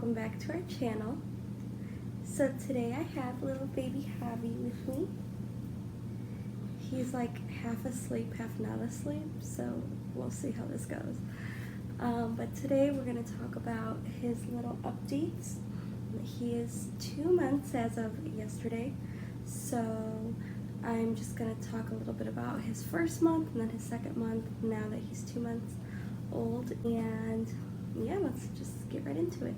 welcome back to our channel. So today I have little baby Javi with me. He's like half asleep, half not asleep, so we'll see how this goes. But today we're going to talk about his little updates. He is 2 months as of yesterday, so I'm just going to talk a little bit about his first month and then his second month now that he's 2 months old, and yeah, let's just get right into it.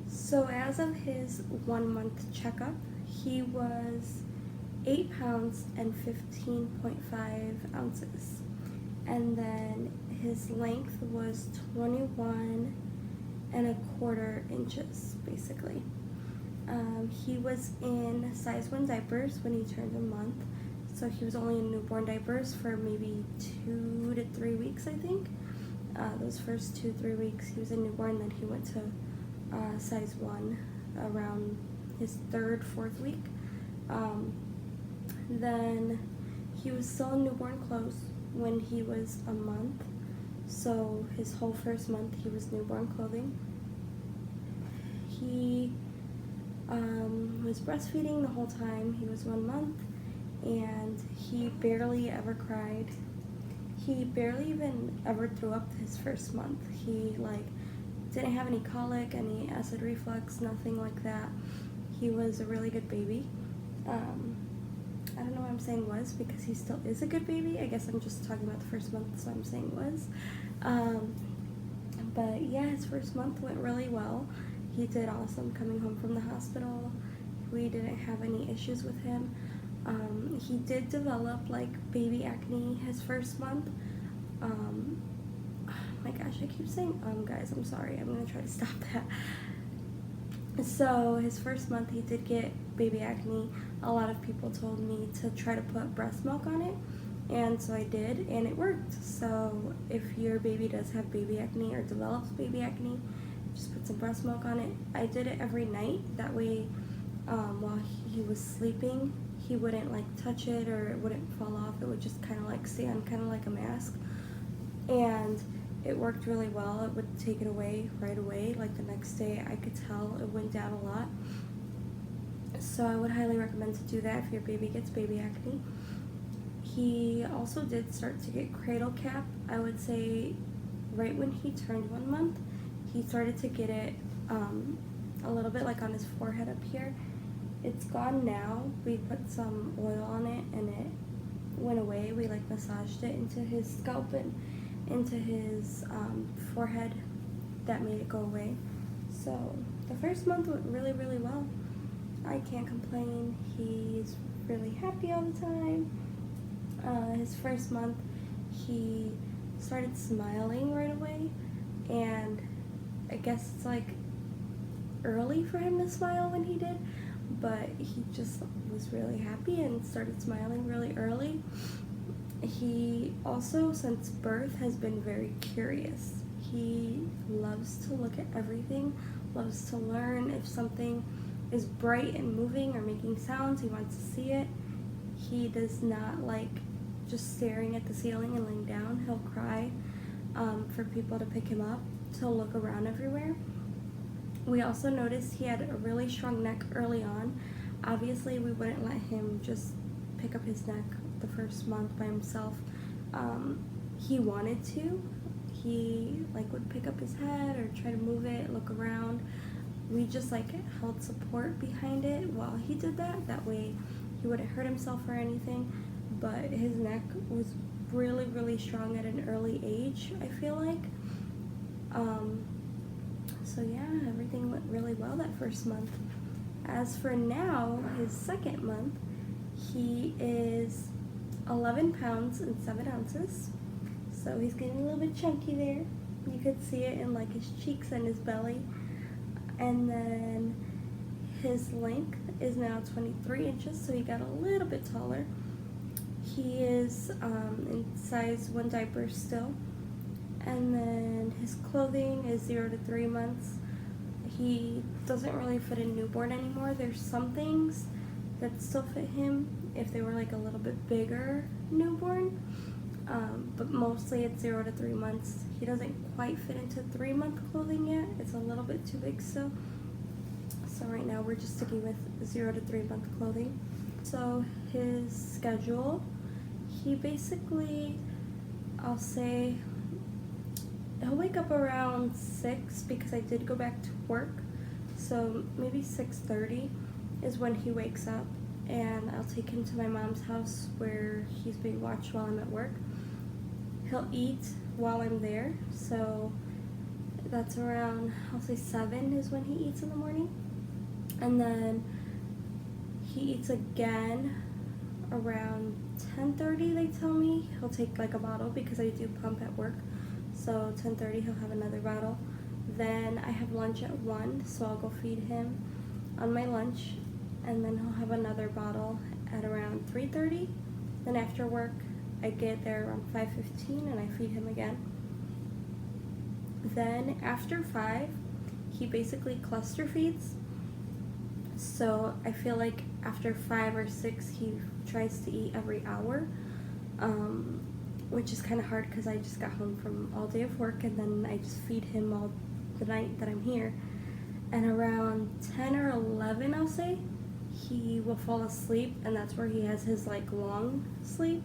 So as of his 1 month checkup, he was 8 pounds and 15.5 ounces. And then his length was 21.25 inches, basically. He was in size 1 diapers when he turned a month. So he was only in newborn diapers for maybe 2 to 3 weeks, I think. Those first 2-3 weeks he was in newborn, then he went to size 1 around his 3rd, 4th week. Then he was still in newborn clothes when he was a month. So his whole first month he was newborn clothing. He was breastfeeding the whole time he was 1 month, and he barely ever cried. He barely even ever threw up his first month. He didn't have any colic, any acid reflux, nothing like that. He was a really good baby. I don't know why I'm saying was, because he still is a good baby. I guess I'm just talking about the first month, so I'm saying was. But yeah, his first month went really well. He did awesome coming home from the hospital. We didn't have any issues with him. He did develop baby acne his first month. Oh my gosh, I keep saying guys, I'm sorry. I'm gonna try to stop that. So his first month he did get baby acne. A lot of people told me to try to put breast milk on it, and so I did, and it worked. So if your baby does have baby acne or develops baby acne, just put some breast milk on it. I did it every night. That way, while he was sleeping, he wouldn't touch it, or it wouldn't fall off. It would just kind of stay on, kind of like a mask. And it worked really well. It would take it away right away. The next day, I could tell it went down a lot. So I would highly recommend to do that if your baby gets baby acne. He also did start to get cradle cap. I would say right when he turned 1 month, he started to get it a little bit on his forehead up here. It's gone now. We put some oil on it and it went away. We massaged it into his scalp and into his forehead. That made it go away. So the first month went really, really well. I can't complain. He's really happy all the time. His first month he started smiling right away, and I guess it's early for him to smile when he did, but he just was really happy and started smiling really early. He also, since birth, has been very curious. He loves to look at everything, loves to learn. If something is bright and moving or making sounds, he wants to see it. He does not like just staring at the ceiling and laying down. He'll cry for people to pick him up, to look around everywhere. We also noticed he had a really strong neck early on. Obviously, we wouldn't let him just pick up his neck the first month by himself. He wanted to. He would pick up his head or try to move it, look around. We just held support behind it while he did that. That way he wouldn't hurt himself or anything. But his neck was really, really strong at an early age, I feel like. So yeah, everything went really well that first month. As for now, his second month, he is 11 pounds and 7 ounces. So he's getting a little bit chunky there. You could see it in his cheeks and his belly. And then his length is now 23 inches, so he got a little bit taller. He is in size 1 diaper still. And then his clothing is 0 to 3 months. He doesn't really fit a newborn anymore. There's some things that still fit him if they were a little bit bigger newborn. but mostly it's 0 to 3 months. He doesn't quite fit into 3-month clothing yet. It's a little bit too big still. So right now we're just sticking with 0 to 3-month clothing. So his schedule, he basically, I'll say, he'll wake up around 6 because I did go back to work. So maybe 6:30 is when he wakes up, and I'll take him to my mom's house where he's being watched while I'm at work. He'll eat while I'm there, so that's around, I'll say 7 is when he eats in the morning. And then he eats again around 10:30, they tell me. He'll take like a bottle because I do pump at work. So 10:30 he'll have another bottle. Then I have lunch at 1, so I'll go feed him on my lunch. And then he'll have another bottle at around 3:30. Then after work, I get there around 5:15 and I feed him again. Then after 5, he basically cluster feeds. So I feel like after 5 or 6, he tries to eat every hour, which is kind of hard because I just got home from all day of work, and then I just feed him all the night that I'm here. And around 10 or 11, I'll say, he will fall asleep, and that's where he has his like long sleep.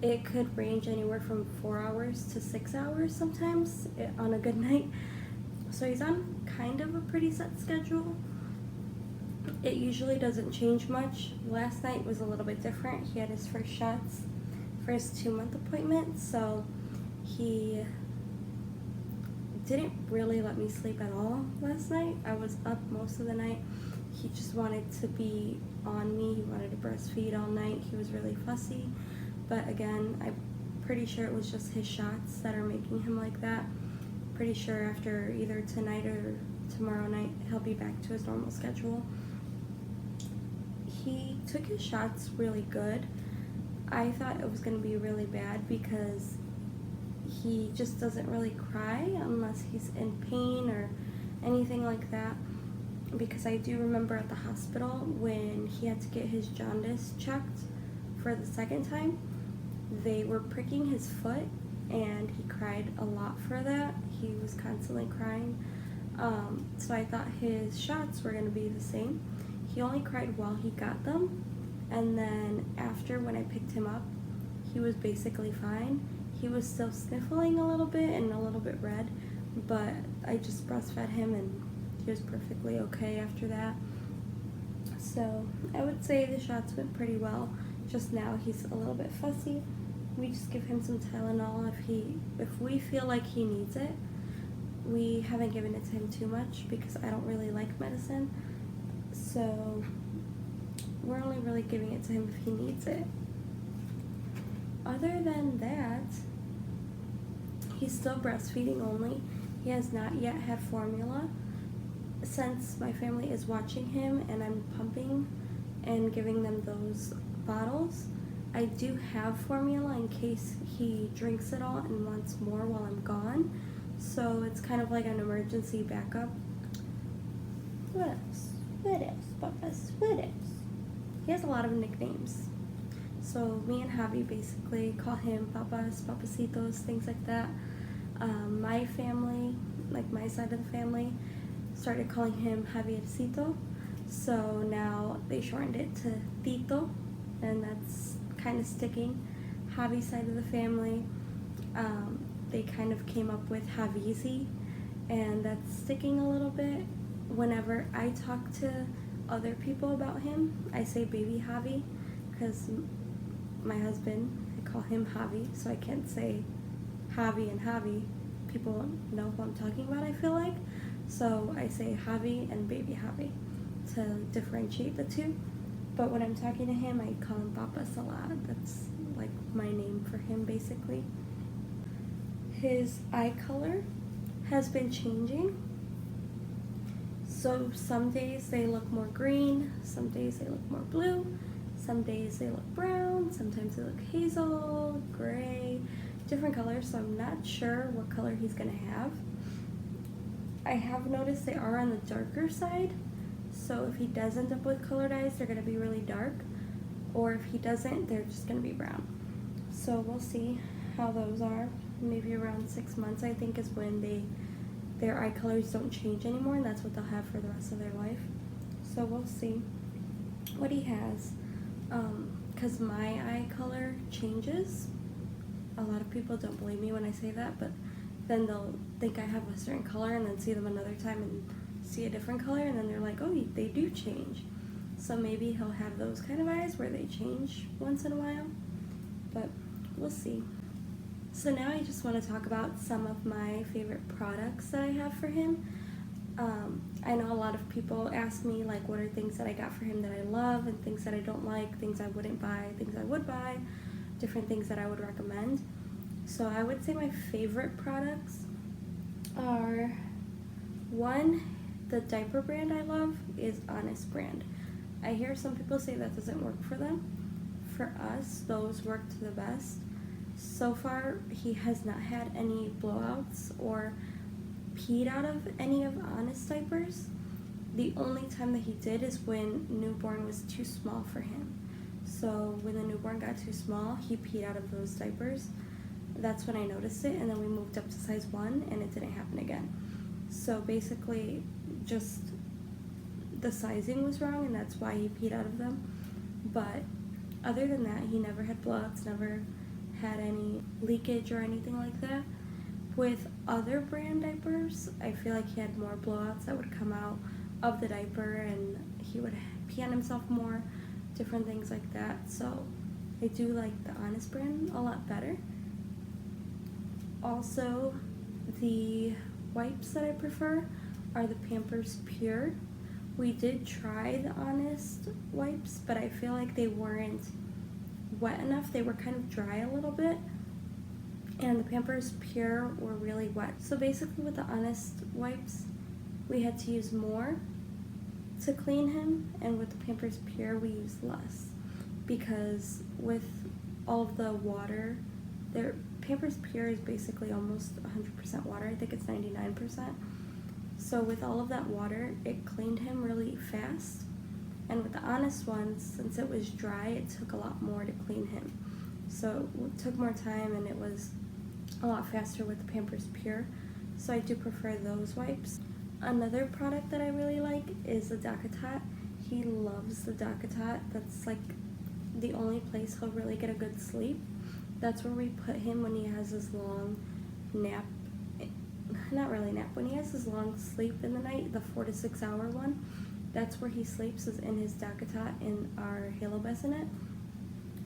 It could range anywhere from 4 hours to 6 hours sometimes on a good night. So he's on kind of a pretty set schedule. It usually doesn't change much. Last night was a little bit different. He had his first shots for his 2-month appointment, so he didn't really let me sleep at all last night. I was up most of the night. He just wanted to be on me. He wanted to breastfeed all night. He was really fussy. But again, I'm pretty sure it was just his shots that are making him like that. Pretty sure after either tonight or tomorrow night, he'll be back to his normal schedule. He took his shots really good. I thought it was going to be really bad because he just doesn't really cry unless he's in pain or anything like that. Because I do remember at the hospital when he had to get his jaundice checked for the second time, they were pricking his foot and he cried a lot for that. He was constantly crying. So I thought his shots were going to be the same. He only cried while he got them, and then after, when I picked him up, he was basically fine. He was still sniffling a little bit and a little bit red, but I just breastfed him and he was perfectly okay after that. So I would say the shots went pretty well. Just now he's a little bit fussy. We just give him some Tylenol if we feel like he needs it. We haven't given it to him too much because I don't really like medicine. So we're only really giving it to him if he needs it. Other than that, he's still breastfeeding only. He has not yet had formula. Since my family is watching him and I'm pumping and giving them those bottles, I do have formula in case he drinks it all and wants more while I'm gone. So it's kind of like an emergency backup. What else? What else, Papas? What else? He has a lot of nicknames. So me and Javi basically call him Papas, Papacitos, things like that. My family, like my side of the family, started calling him Javiercito. So now they shortened it to Tito, and that's kind of sticking. Javi's side of the family, they kind of came up with Javizi, and that's sticking a little bit. Whenever I talk to other people about him, I say baby Javi, because my husband, I call him Javi, so I can't say Javi and Javi. People won't know who I'm talking about, I feel like. So I say Javi and baby Javi to differentiate the two. But when I'm talking to him, I call him Papas a lot. That's like my name for him, basically. His eye color has been changing. So some days they look more green, some days they look more blue, some days they look brown, sometimes they look hazel, gray, different colors, so I'm not sure what color he's gonna have. I have noticed they are on the darker side, so if he does end up with colored eyes, they're gonna be really dark, or if he doesn't, they're just gonna be brown. So we'll see. how those are. Maybe around 6 months, I think, is when their eye colors don't change anymore, and that's what they'll have for the rest of their life. So we'll see what he has. Because my eye color changes. A lot of people don't believe me when I say that, but then they'll think I have a certain color and then see them another time and see a different color, and then they're like, oh, they do change. So maybe he'll have those kind of eyes where they change once in a while, but we'll see. So now I just want to talk about some of my favorite products that I have for him. I know a lot of people ask me, like, what are things that I got for him that I love and things that I don't like, things I wouldn't buy, things I would buy, different things that I would recommend. So I would say my favorite products are, one, the diaper brand I love is Honest brand. I hear some people say that doesn't work for them. For us, those worked the best. So far, he has not had any blowouts or peed out of any of Honest diapers. The only time that he did is when newborn was too small for him. So when the newborn got too small, he peed out of those diapers. That's when I noticed it, and then we moved up to size 1, and it didn't happen again. So basically, just the sizing was wrong, and that's why he peed out of them. But other than that, he never had blowouts, never had any leakage or anything like that. With other brand diapers, I feel like he had more blowouts that would come out of the diaper, and he would pee on himself more, different things like that. So I do like the Honest brand a lot better. Also, the wipes that I prefer are the Pampers Pure. We did try the Honest wipes, but I feel like they weren't wet enough. They were kind of dry a little bit, and the Pampers Pure were really wet. So basically with the Honest wipes, we had to use more to clean him, and with the Pampers Pure, we used less. Because with all of the water, their Pampers Pure is basically almost 100% water. I think it's 99%. So with all of that water, it cleaned him really fast. And with the Honest ones, since it was dry, it took a lot more to clean him. So it took more time, and it was a lot faster with the Pampers Pure. So I do prefer those wipes. Another product that I really like is the DockATot. He loves the DockATot. That's like the only place he'll really get a good sleep. That's where we put him when he has his long nap. Not really nap. When he has his long sleep in the night, the 4 to 6 hour one, that's where he sleeps, is in his DockATot in our Halo bassinet.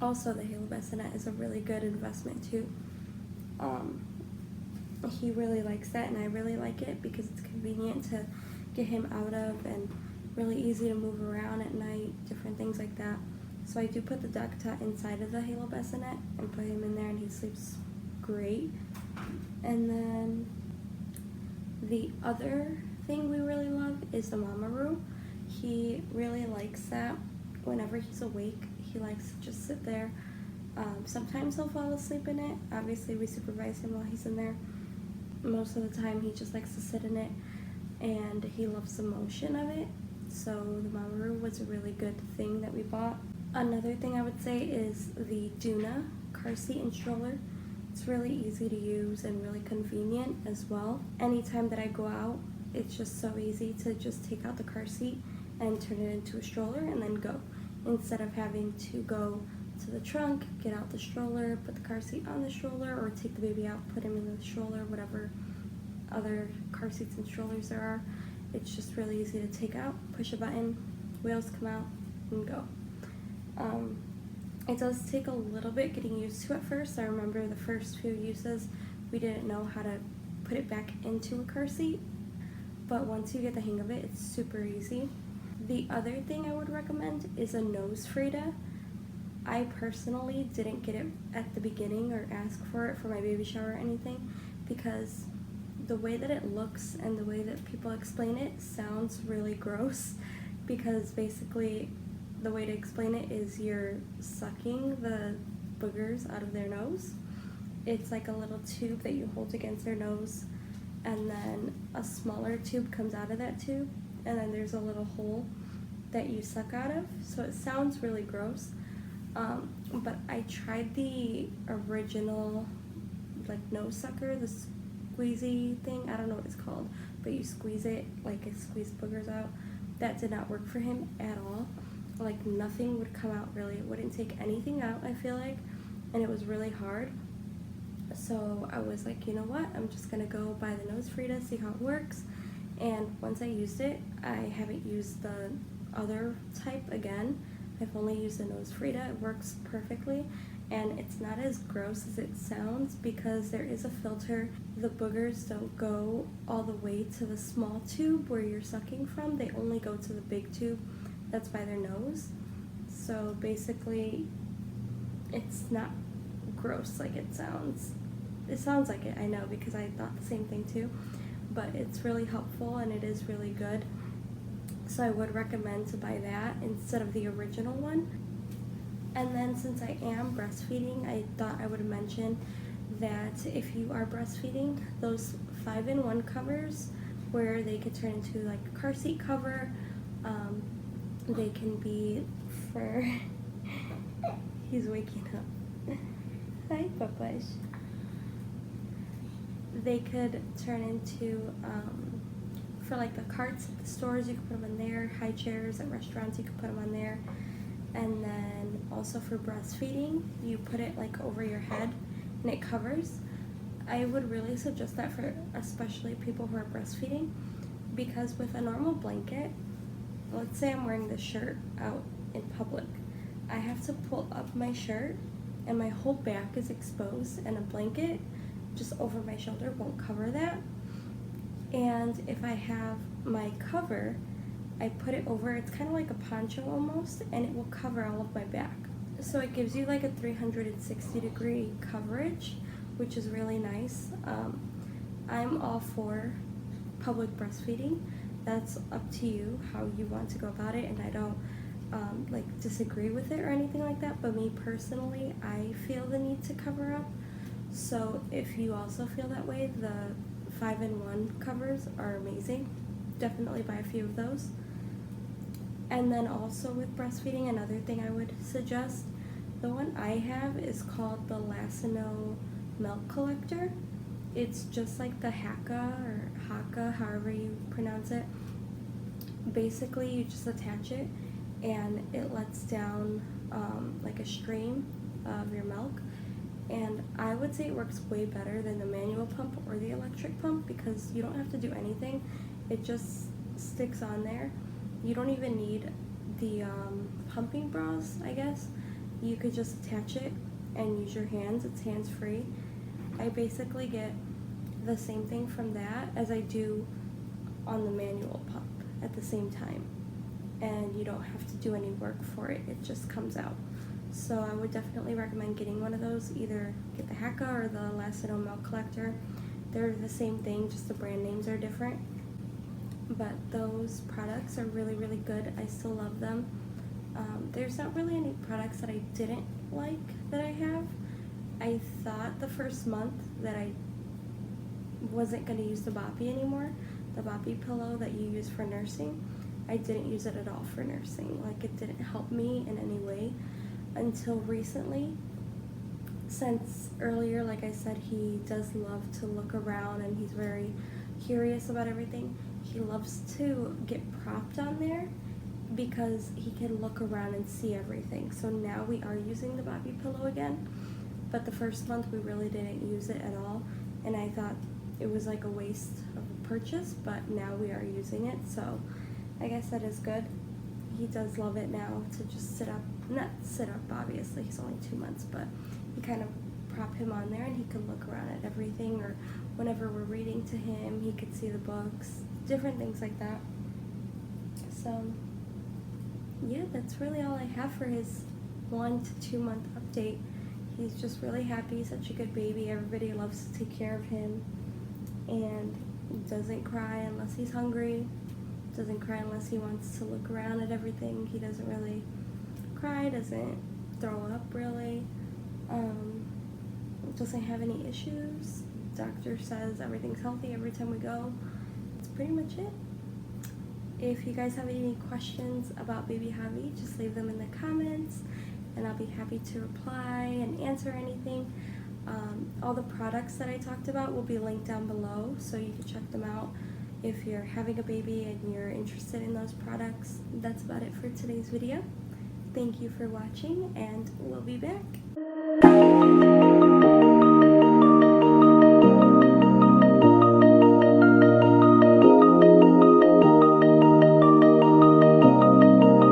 Also, the Halo bassinet is a really good investment too. He really likes that, and I really like it because it's convenient to get him out of and really easy to move around at night, different things like that. So I do put the DockATot inside of the Halo bassinet and put him in there, and he sleeps great. And then the other thing we really love is the Mamaroo. He really likes that. Whenever he's awake, he likes to just sit there. Sometimes he'll fall asleep in it. Obviously, we supervise him while he's in there. Most of the time, he just likes to sit in it, and he loves the motion of it. So the Mamaroo was a really good thing that we bought. Another thing I would say is the Duna car seat and stroller. It's really easy to use and really convenient as well. Anytime that I go out, it's just so easy to just take out the car seat and turn it into a stroller and then go, instead of having to go to the trunk, get out the stroller, put the car seat on the stroller, or take the baby out, put him in the stroller, whatever other car seats and strollers there are. It's just really easy to take out, push a button, wheels come out, and go. It does take a little bit getting used to at first. I remember the first few uses, we didn't know how to put it back into a car seat, but once you get the hang of it, it's super easy. The other thing I would recommend is a nose Frida. I personally didn't get it at the beginning or ask for it for my baby shower or anything, because the way that it looks and the way that people explain it sounds really gross, because basically the way to explain it is you're sucking the boogers out of their nose. It's like a little tube that you hold against their nose, and then a smaller tube comes out of that tube, and then there's a little hole that you suck out of. So it sounds really gross, but I tried the original like nose sucker, the squeezy thing, I don't know what it's called, but you squeeze it, like it squeezes boogers out. That did not work for him at all. Like nothing would come out really. It wouldn't take anything out, I feel like, and it was really hard. So I was like, you know what, I'm just gonna go buy the Nose Frida, see how it works. And once I used it, I haven't used the other type again. I've only used the Nose Frida. It works perfectly, and it's not as gross as it sounds because there is a filter. The boogers don't go all the way to the small tube where you're sucking from. They only go to the big tube that's by their nose. So basically, it's not gross like it sounds. It sounds like it, I know, because I thought the same thing too, but it's really helpful and it is really good. So I would recommend to buy that instead of the original one. And then since I am breastfeeding, I thought I would mention that if you are breastfeeding, those 5-in-1 covers where they could turn into like a car seat cover, they can be for he's waking up. Hi, Papash. They could turn into for like the carts at the stores, you can put them in there. High chairs at restaurants, you can put them on there. And then also for breastfeeding, you put it like over your head and it covers. I would really suggest that for especially people who are breastfeeding, because with a normal blanket, let's say I'm wearing this shirt out in public, I have to pull up my shirt and my whole back is exposed, and a blanket just over my shoulder won't cover that. And if I have my cover, I put it over, it's kind of like a poncho almost, and it will cover all of my back. So it gives you like a 360-degree coverage, which is really nice. I'm all for public breastfeeding. That's up to you how you want to go about it, and I don't like disagree with it or anything like that, but me personally, I feel the need to cover up. So if you also feel that way, the 5-in-1 covers are amazing. Definitely buy a few of those. And then also with breastfeeding, another thing I would suggest, the one I have is called the Lacino Milk Collector. It's just like the Haka or Haka, however you pronounce it. Basically, you just attach it and it lets down like a stream of your milk. And I would say it works way better than the manual pump or the electric pump because you don't have to do anything. It just sticks on there. You don't even need the pumping bras, I guess. You could just attach it and use your hands. It's hands-free. I basically get the same thing from that as I do on the manual pump at the same time. And you don't have to do any work for it. It just comes out. So I would definitely recommend getting one of those. Either get the Haka or the Lacino Milk Collector. They're the same thing, just the brand names are different. But those products are really, really good. I still love them. There's not really any products that I didn't like that I have. I thought the first month that I wasn't going to use the Boppy anymore, the Boppy pillow that you use for nursing. I didn't use it at all for nursing. Like, it didn't help me in any way until recently. Since earlier, like I said, he does love to look around and he's very curious about everything. He loves to get propped on there because he can look around and see everything. So now we are using the Boppy pillow again, but the first month we really didn't use it at all, and I thought it was like a waste of a purchase, but now we are using it, so I guess that is good. He does love it now to just sit up, not sit up obviously, he's only 2 months, but you kind of prop him on there and he can look around at everything, or whenever we're reading to him, he could see the books, different things like that. So yeah, that's really all I have for his 1 to 2 month update. He's just really happy, such a good baby. Everybody loves to take care of him, and he doesn't cry unless he's hungry, doesn't cry unless he wants to look around at everything. He doesn't really cry, doesn't throw up really, doesn't have any issues. Doctor says everything's healthy every time we go. That's pretty much it. If you guys have any questions about baby Javi, just leave them in the comments and I'll be happy to reply and answer anything. all the products that I talked about will be linked down below, so you can check them out if you're having a baby and you're interested in those products. That's about it for today's video. Thank you for watching, and we'll be back.